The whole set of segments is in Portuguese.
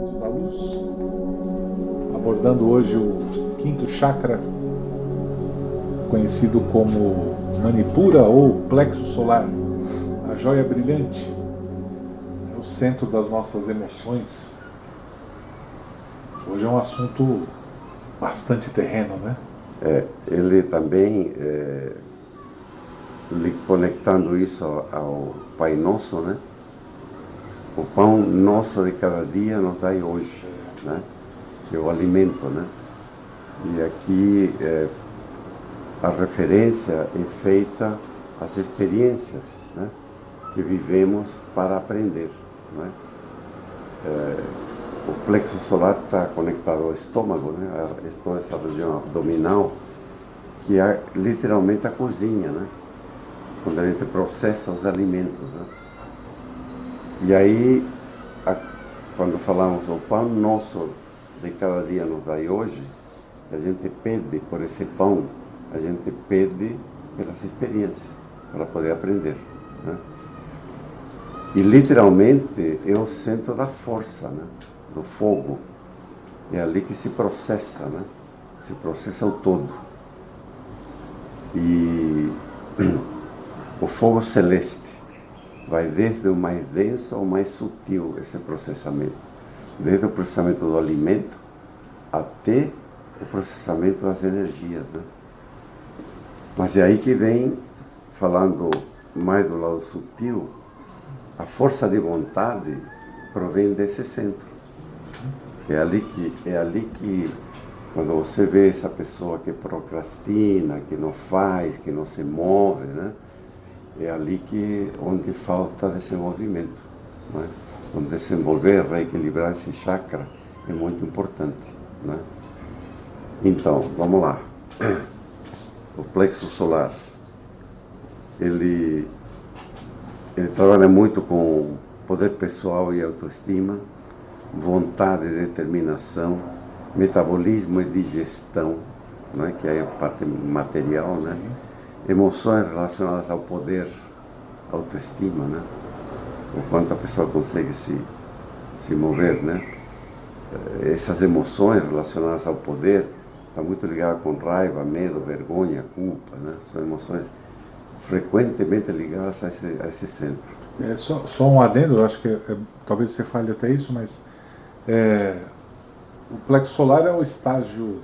Paraíso da Luz, abordando hoje o quinto chakra, conhecido como Manipura ou Plexo Solar, a joia brilhante, é o centro das nossas emoções. Hoje é um assunto bastante terreno, né? Ele também, conectando isso ao Pai Nosso, né? O pão nosso de cada dia nos dai hoje, né? Que é o alimento, né? E aqui a referência é feita às experiências, né? Que vivemos para aprender, né? O plexo solar está conectado ao estômago, né? Toda essa região abdominal, que é literalmente a cozinha, né? Quando a gente processa os alimentos, né? E aí, quando falamos o pão nosso de cada dia nos dai hoje, a gente pede por esse pão, a gente pede pelas experiências, para poder aprender, né? E literalmente é o centro da força, né? Do fogo. É ali que se processa, né? Se processa o todo. E o fogo celeste vai desde o mais denso ao mais sutil, esse processamento. Desde o processamento do alimento até o processamento das energias, né? Mas é aí que vem, falando mais do lado sutil, a força de vontade provém desse centro. É ali que quando você vê essa pessoa que procrastina, que não faz, que não se move, né? É ali onde falta desenvolvimento, né? Onde desenvolver, reequilibrar esse chakra é muito importante, né? Então, vamos lá. O plexo solar, ele trabalha muito com poder pessoal e autoestima, vontade e determinação, metabolismo e digestão, né? Que é a parte material, né? Emoções relacionadas ao poder, autoestima, né? O quanto a pessoa consegue se mover, né? Essas emoções relacionadas ao poder estão muito ligadas com raiva, medo, vergonha, culpa, né? São emoções frequentemente ligadas a esse centro. Só um adendo, eu acho que talvez você fale até isso, mas o plexo solar é o estágio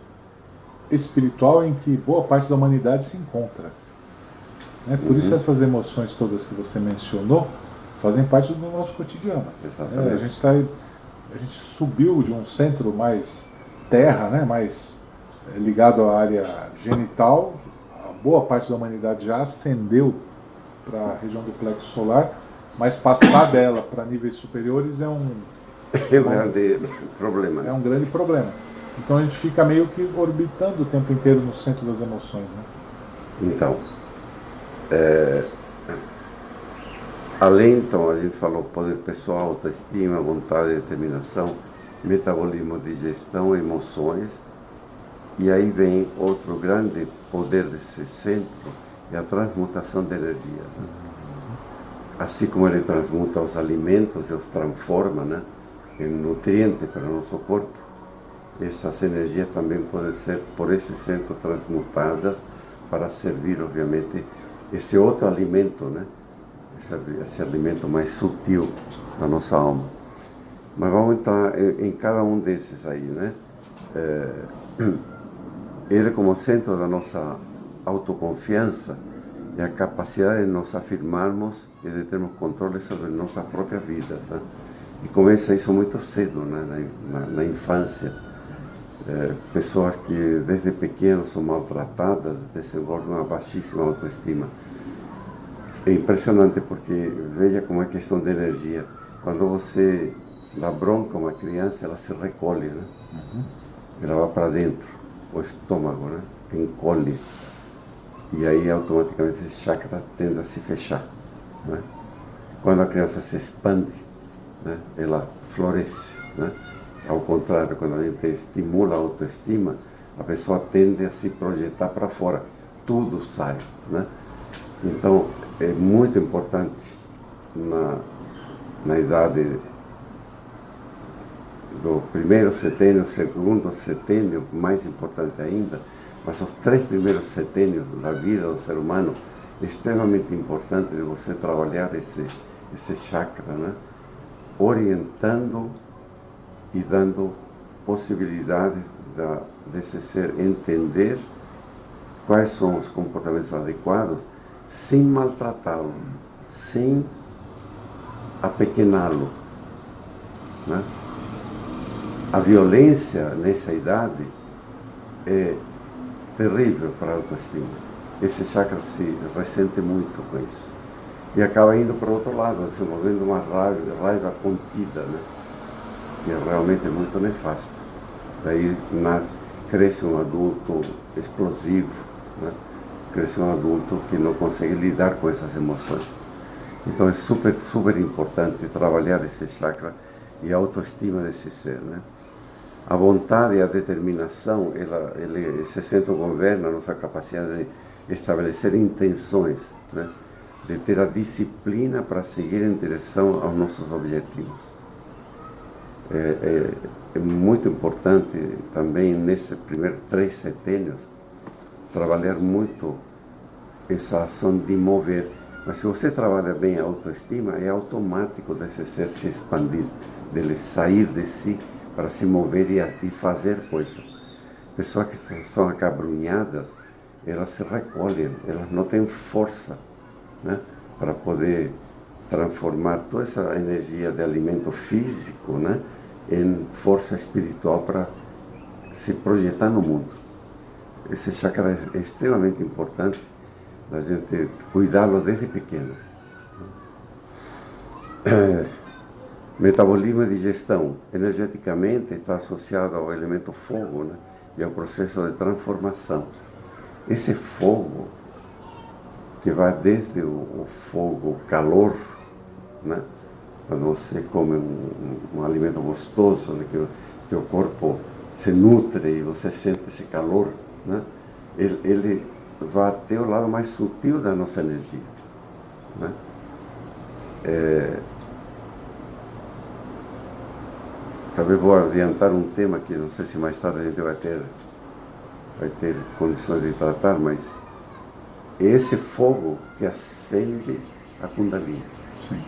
espiritual em que boa parte da humanidade se encontra. Por isso essas emoções todas que você mencionou fazem parte do nosso cotidiano. Exatamente. A gente subiu de um centro mais terra, né, mais ligado à área genital. A boa parte da humanidade já ascendeu para a região do plexo solar, mas passar dela para níveis superiores é um grande problema. É um grande problema. Então a gente fica meio que orbitando o tempo inteiro no centro das emoções, né? Então, além, então, a gente falou poder pessoal, autoestima, vontade, determinação, metabolismo, digestão, emoções. E aí vem outro grande poder desse centro, é a transmutação de energias, né? Assim como ele transmuta os alimentos e os transforma, né, em nutriente para o nosso corpo, essas energias também podem ser, por esse centro, transmutadas para servir, obviamente, esse outro alimento, né? Esse alimento mais sutil da nossa alma. Mas vamos entrar em cada um desses aí, né? Ele, como centro da nossa autoconfiança, é a capacidade de nos afirmarmos e de termos controle sobre nossa própria vida, né? E começa isso muito cedo, né? Na infância. Pessoas que desde pequenos são maltratadas desenvolvem uma baixíssima autoestima. É impressionante porque veja como é questão de energia. Quando você dá bronca a uma criança, ela se recolhe, né? Ela vai para dentro, o estômago, né? Encolhe. E aí automaticamente esse chakra tende a se fechar, né? Quando a criança se expande, né? Ela floresce, né? Ao contrário, quando a gente estimula a autoestima, a pessoa tende a se projetar para fora, tudo sai, né? Então é muito importante na idade do primeiro setênio, segundo setênio, mais importante ainda, mas os 3 primeiros setênios da vida do ser humano, é extremamente importante de você trabalhar esse chakra, né? Orientando e dando possibilidade desse ser entender quais são os comportamentos adequados, sem maltratá-lo, sem apequená-lo, né? A violência nessa idade é terrível para a autoestima. Esse chakra se ressente muito com isso. E acaba indo para o outro lado, desenvolvendo uma raiva contida, né? Que realmente é muito nefasta. Daí cresce um adulto explosivo, né? Cresce um adulto que não consegue lidar com essas emoções. Então é super, super importante trabalhar esse chakra e a autoestima desse ser, né? A vontade e a determinação, esse centro governa a nossa capacidade de estabelecer intenções, né? De ter a disciplina para seguir em direção aos nossos objetivos. É muito importante também, nesses primeiros 3 setênios, trabalhar muito essa ação de mover. Mas se você trabalha bem a autoestima, é automático desse ser se expandir, dele sair de si para se mover e fazer coisas. Pessoas que são acabrunhadas, elas se recolhem, elas não têm força, né, para poder transformar toda essa energia de alimento físico, né, em força espiritual para se projetar no mundo. Esse chakra é extremamente importante, a gente cuidá-lo desde pequeno. Metabolismo e digestão, energeticamente está associado ao elemento fogo, né, e ao processo de transformação. Esse fogo, que vai desde o fogo, o calor, né, quando você come um alimento gostoso, né, que o teu corpo se nutre e você sente esse calor, né, ele vai até o lado mais sutil da nossa energia, né? Talvez vou adiantar um tema que não sei se mais tarde a gente vai ter condições de tratar, mas é esse fogo que acende a Kundalini. Sim.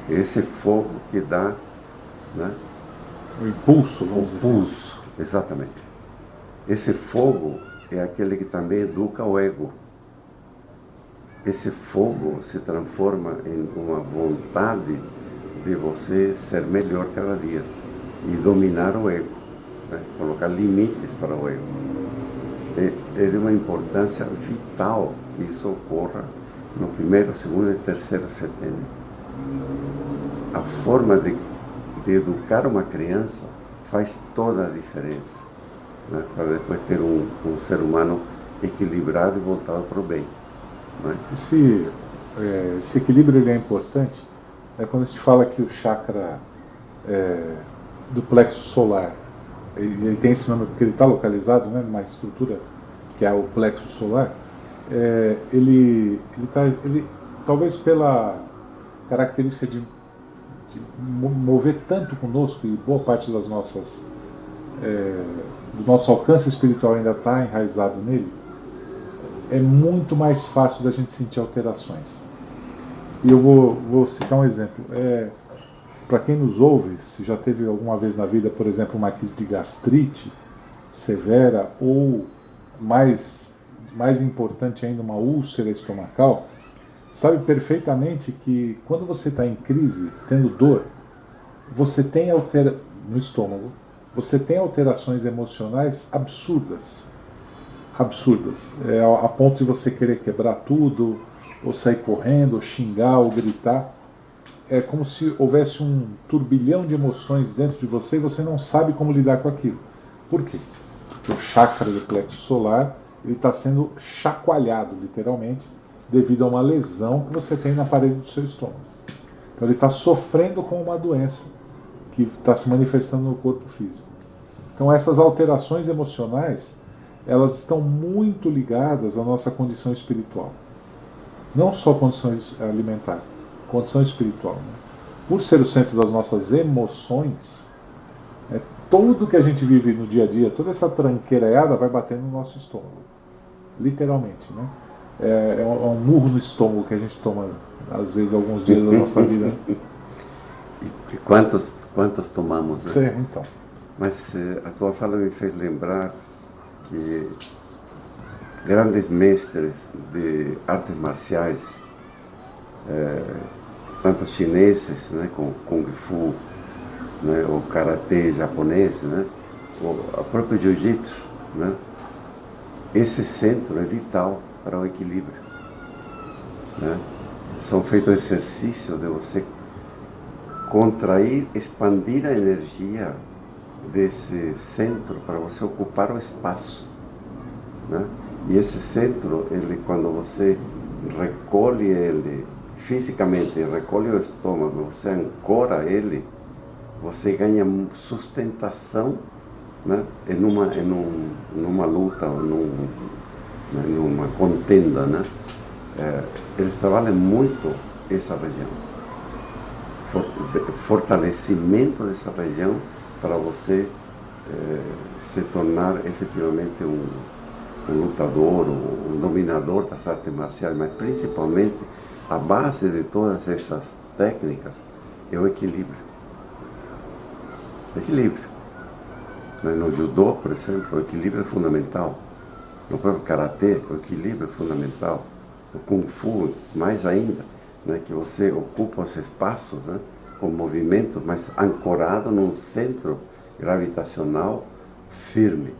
É esse fogo que dá, né, O impulso, vamos dizer assim. impulso, exatamente. Esse fogo é aquele que também educa o ego. Esse fogo se transforma em uma vontade de você ser melhor cada dia e dominar o ego, né? Colocar limites para o ego. É de uma importância vital que isso ocorra no primeiro, segundo e terceiro setênio. A forma de educar uma criança faz toda a diferença, né? Para depois ter um ser humano equilibrado e voltado para o bem, né? Esse equilíbrio ele é importante, né? Quando a gente fala que o chakra do plexo solar, ele tem esse nome porque ele está localizado, né, numa estrutura que é o plexo solar, ele talvez pela característica de mover tanto conosco, e boa parte das nossas do nosso alcance espiritual ainda está enraizado nele, é muito mais fácil da gente sentir alterações. E eu vou citar um exemplo. Para quem nos ouve, se já teve alguma vez na vida, por exemplo, uma crise de gastrite severa ou, mais importante ainda, uma úlcera estomacal, sabe perfeitamente que quando você está em crise, tendo dor, você tem no estômago, você tem alterações emocionais absurdas, a ponto de você querer quebrar tudo, ou sair correndo, ou xingar, ou gritar. É como se houvesse um turbilhão de emoções dentro de você e você não sabe como lidar com aquilo. Por quê? Porque o chakra do plexo solar está sendo chacoalhado, literalmente, devido a uma lesão que você tem na parede do seu estômago. Então ele está sofrendo com uma doença que está se manifestando no corpo físico. Então essas alterações emocionais, elas estão muito ligadas à nossa condição espiritual. Não só condição alimentar, condição espiritual, né? Por ser o centro das nossas emoções, tudo que a gente vive no dia a dia, toda essa tranqueiraiada vai batendo no nosso estômago. Literalmente, né? É um murro no estômago que a gente toma, às vezes, alguns dias da nossa vida. E quantos tomamos, né? Sim, então. Mas a tua fala me fez lembrar que grandes mestres de artes marciais, tanto chineses, né, com Kung Fu, né, o karatê japonês, né, o próprio jiu-jitsu, né, esse centro é vital para o equilíbrio, né? São feitos exercícios de você contrair, expandir a energia desse centro para você ocupar o espaço, né? E esse centro, ele, quando você recolhe ele fisicamente, recolhe o estômago, você ancora ele, você ganha sustentação, né? Numa luta, numa contenda, né? Eles trabalham muito essa região, fortalecimento dessa região para você se tornar efetivamente um lutador, um dominador das artes marciais, mas principalmente a base de todas essas técnicas é o equilíbrio. Equilíbrio. No judô, por exemplo, o equilíbrio é fundamental. No próprio karatê, o equilíbrio é fundamental. No kung fu, mais ainda, né, que você ocupa os espaços, né, com movimento, mas ancorado num centro gravitacional firme.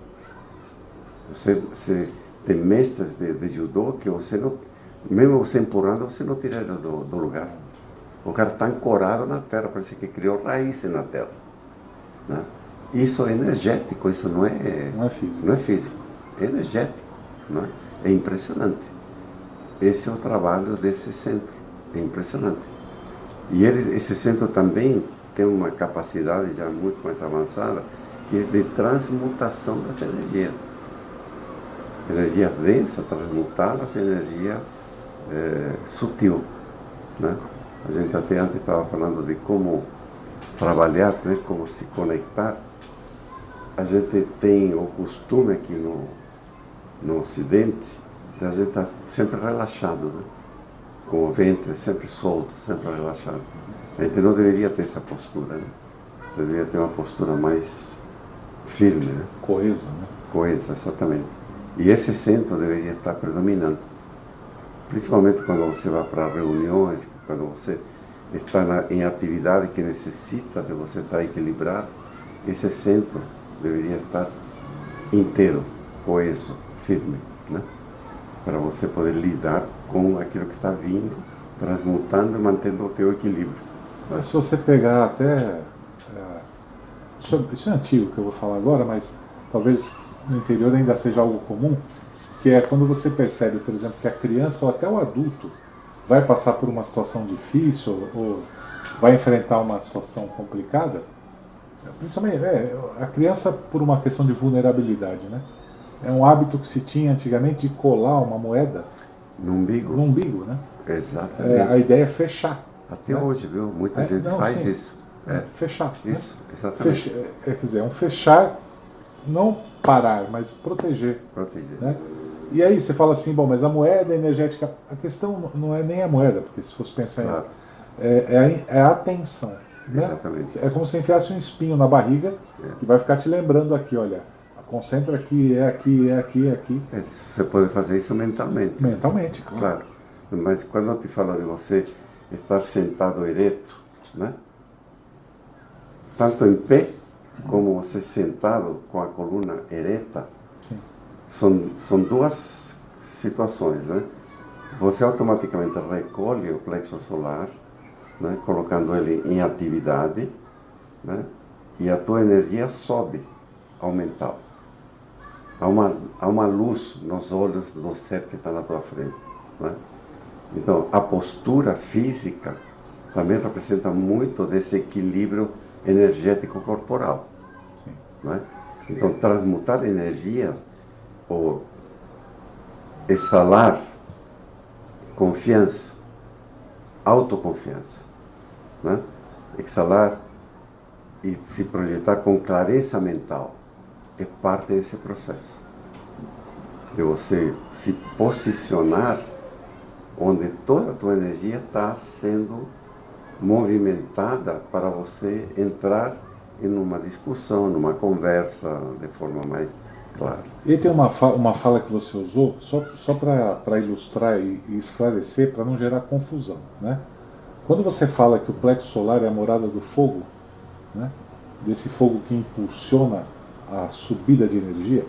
Você tem mestres de judô que você não, mesmo você empurrando, você não tira ele do lugar. O cara está ancorado na terra, parece que criou raízes na terra, né? Isso é energético, isso não é físico. Não é físico, é energético, né? É impressionante. Esse é o trabalho desse centro, é impressionante. E esse centro também tem uma capacidade já muito mais avançada, que é de transmutação das energias. Energia densa, transmutá-las em energia sutil, né? A gente até antes estava falando de como trabalhar, né? Como se conectar. A gente tem o costume aqui no Ocidente de a gente estar sempre relaxado, né? Com o ventre sempre solto, sempre relaxado. A gente não deveria ter essa postura, né? Deveria ter uma postura mais firme, né? Coesa, né? Coesa, exatamente. E esse centro deveria estar predominando. Principalmente quando você vai para reuniões, quando você está em atividade que necessita de você estar equilibrado, esse centro deveria estar inteiro, coeso, firme, né? Para você poder lidar com aquilo que está vindo, transmutando e mantendo o teu equilíbrio. Mas se você pegar até... Isso é antigo que eu vou falar agora, mas talvez no interior ainda seja algo comum, que é quando você percebe, por exemplo, que a criança ou até o adulto vai passar por uma situação difícil ou vai enfrentar uma situação complicada, principalmente a criança por uma questão de vulnerabilidade, né? É um hábito que se tinha antigamente de colar uma moeda no umbigo. No umbigo, né? Exatamente. A ideia é fechar. Até hoje, viu? Muita gente faz sim. isso. Fechar. Isso, né? exatamente. Quer dizer, um fechar, não parar, mas proteger. Proteger. Né? E aí você fala assim, bom, mas a moeda energética, a questão não é nem a moeda, porque se fosse pensar claro. É a atenção. Né? Exatamente. É como se enfiasse um espinho na barriga que vai ficar te lembrando aqui, olha, concentra aqui, é aqui, é aqui, é aqui. Você pode fazer isso mentalmente. Mentalmente, claro. Claro. Mas quando eu te falo de você estar sentado ereto, né? Tanto em pé como você sentado com a coluna ereta, sim. São duas situações, né? Você automaticamente recolhe o plexo solar, né? Colocando ele em atividade, né? E a tua energia sobe ao mental. Há uma luz nos olhos do ser que está na tua frente, né? Então, a postura física também representa muito desse equilíbrio energético corporal. Sim. Né? Então, transmutar energias ou exalar confiança, autoconfiança, né? Exalar e se projetar com clareza mental é parte desse processo. De você se posicionar onde toda a tua energia está sendo movimentada para você entrar em uma discussão, numa conversa de forma mais clara. E tem uma fala que você usou, só para ilustrar e esclarecer, para não gerar confusão, né? Quando você fala que o plexo solar é a morada do fogo, né? Desse fogo que impulsiona a subida de energia,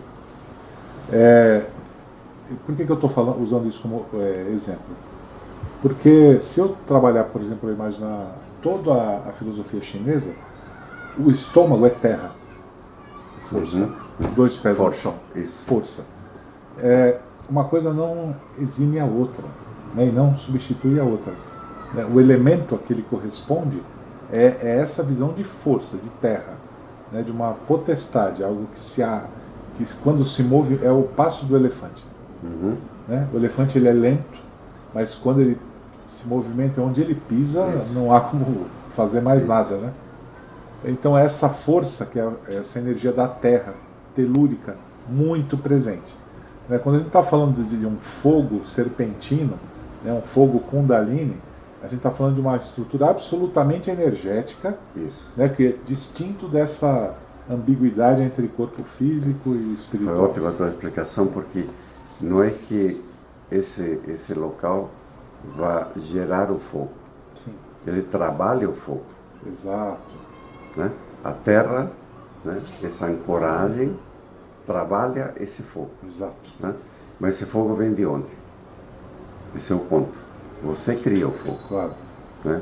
por que eu estou usando isso como exemplo? Porque se eu trabalhar, por exemplo, eu imaginar toda a filosofia chinesa, o estômago é terra, força, os dois pés no chão, força. Uma coisa não exime a outra, né, e não substitui a outra. O elemento a que ele corresponde é essa visão de força, de terra, né, de uma potestade, algo que quando se move é o passo do elefante. Né? O elefante ele é lento, mas quando ele se movimenta, onde ele pisa, não há como fazer mais nada, né? Então essa força, que é essa energia da terra, telúrica, muito presente. Né? Quando a gente está falando de um fogo serpentino, né, um fogo kundalini, a gente está falando de uma estrutura absolutamente energética, né, que é distinto dessa ambiguidade entre corpo físico e espiritual. Foi ótima a tua explicação, porque não é que esse local vai gerar o fogo. Sim. Ele trabalha o fogo. Exato. Né? A terra, né, essa ancoragem, trabalha esse fogo. Exato. Né? Mas esse fogo vem de onde? Esse é o ponto. Você cria o fogo. Claro. Né?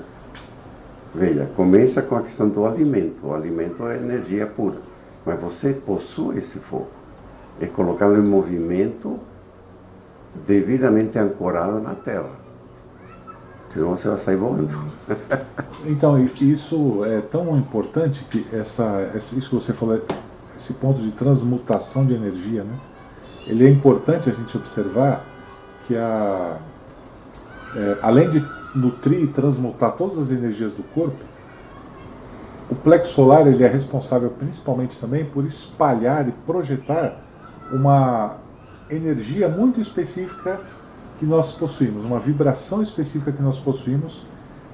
Veja, começa com a questão do alimento. O alimento é energia pura. Mas você possui esse fogo. É colocá-lo em movimento devidamente ancorado na terra. Senão você vai sair voando. Então, isso é tão importante que isso que você falou, esse ponto de transmutação de energia, né? Ele é importante a gente observar que além de nutrir e transmutar todas as energias do corpo, o plexo solar ele é responsável principalmente também por espalhar e projetar uma energia muito específica que nós possuímos, uma vibração específica que nós possuímos,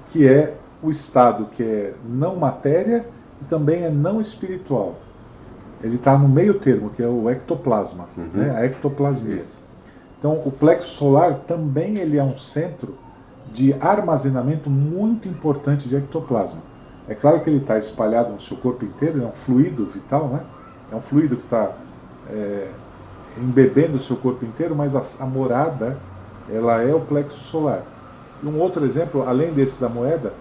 que é o estado que é não matéria e também é não espiritual. Ele está no meio termo, que é o ectoplasma, né? A ectoplasmia. Então, o plexo solar também ele é um centro de armazenamento muito importante de ectoplasma. É claro que ele está espalhado no seu corpo inteiro, é um fluido vital, né? É um fluido que está embebendo o seu corpo inteiro, mas a morada, ela é o plexo solar. E um outro exemplo, além desse da moeda,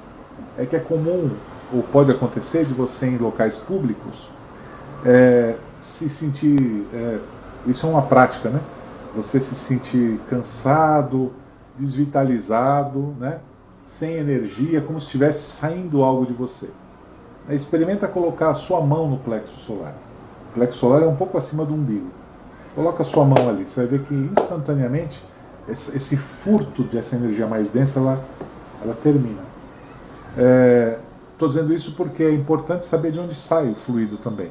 é que é comum, ou pode acontecer, de você em locais públicos se sentir, isso é uma prática, né? Você se sentir cansado, desvitalizado, né? Sem energia, como se estivesse saindo algo de você. Experimenta colocar a sua mão no plexo solar. O plexo solar é um pouco acima do umbigo. Coloca a sua mão ali, você vai ver que instantaneamente esse furto dessa energia mais densa, ela termina. Estou dizendo isso porque é importante saber de onde sai o fluido também.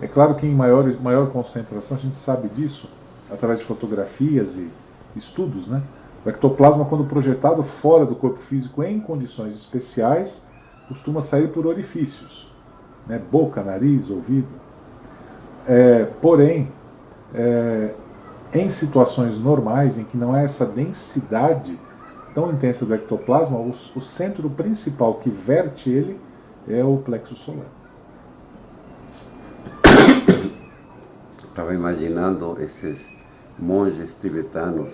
É claro que em maior concentração a gente sabe disso através de fotografias e estudos, né? O ectoplasma, quando projetado fora do corpo físico em condições especiais, costuma sair por orifícios, né? Boca, nariz, ouvido. Porém, em situações normais, em que não há essa densidade tão intensa do ectoplasma, o centro principal que verte ele é o plexo solar. Estava imaginando esses monges tibetanos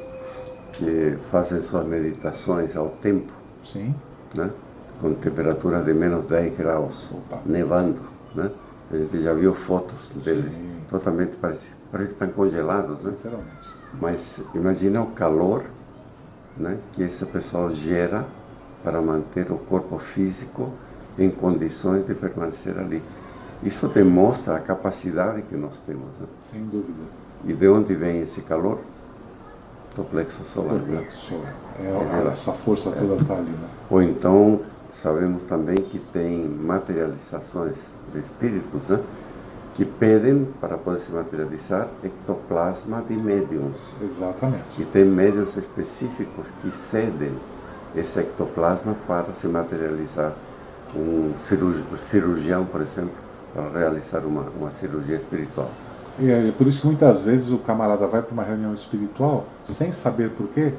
que fazem suas meditações ao tempo. Sim. Né? Com temperaturas de menos 10 graus, nevando. Né? A gente já viu fotos deles. Sim. Totalmente parece que estão congelados. Né? Literalmente. Mas imagina o calor, né, que esse pessoal gera para manter o corpo físico em condições de permanecer ali. Isso demonstra a capacidade que nós temos. Né? Sem dúvida. E de onde vem esse calor? Do plexo solar. Do plexo solar. Essa força toda está ali. Né? Ou então sabemos também que tem materializações de espíritos, né? Que pedem, para poder se materializar, ectoplasma de médiums. Exatamente. E tem médiums específicos que cedem esse ectoplasma para se materializar. Um cirurgião, por exemplo, para realizar uma cirurgia espiritual. E é por isso que muitas vezes o camarada vai para uma reunião espiritual sem saber por quê,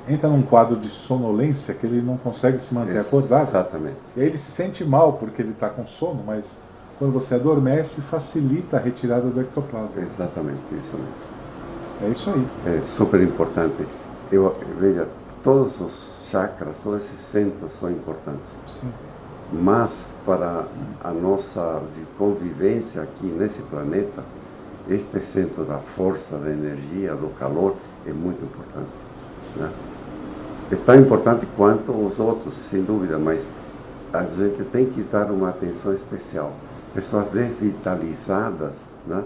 entra num quadro de sonolência que ele não consegue se manter acordado. Exatamente. E aí ele se sente mal porque ele está com sono, mas quando você adormece, facilita a retirada do ectoplasma. Exatamente, isso mesmo. É isso aí. É super importante. Veja, todos os chakras, todos esses centros são importantes. Sim. Mas para a nossa convivência aqui nesse planeta, este centro da força, da energia, do calor é muito importante, né? É tão importante quanto os outros, sem dúvida, mas a gente tem que dar uma atenção especial. Pessoas desvitalizadas, né?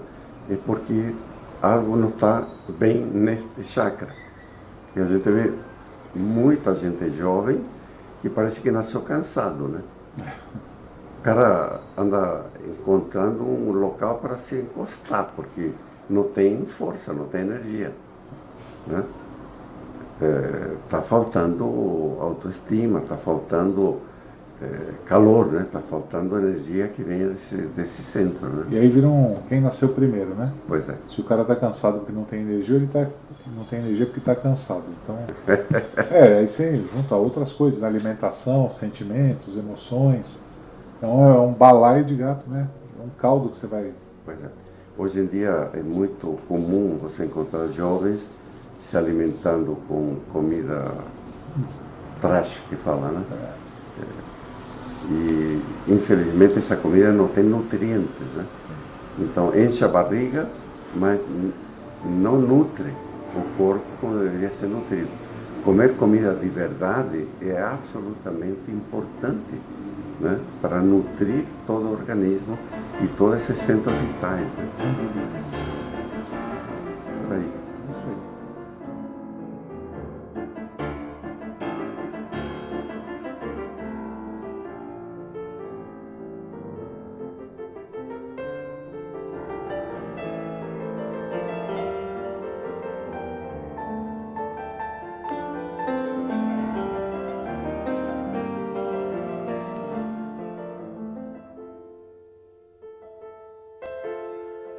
É porque algo não está bem neste chakra. E a gente vê muita gente jovem que parece que nasceu cansado, né? O cara anda encontrando um local para se encostar, porque não tem força, não tem energia, né? Tá faltando autoestima, tá faltando calor, né? Tá faltando energia que venha desse centro, né? E aí viram quem nasceu primeiro, né? Pois é. Se o cara tá cansado porque não tem energia, não tem energia porque tá cansado. Então, aí você junta outras coisas, né? Alimentação, sentimentos, emoções. Então é um balaio de gato, né? É um caldo que você vai... Pois é. Hoje em dia é muito comum você encontrar jovens se alimentando com comida trash, que fala, né? E infelizmente essa comida não tem nutrientes, né? Então enche a barriga, mas não nutre o corpo como deveria ser nutrido. Comer comida de verdade é absolutamente importante, né? Para nutrir todo o organismo e todos esses centros vitais, né? Por aí.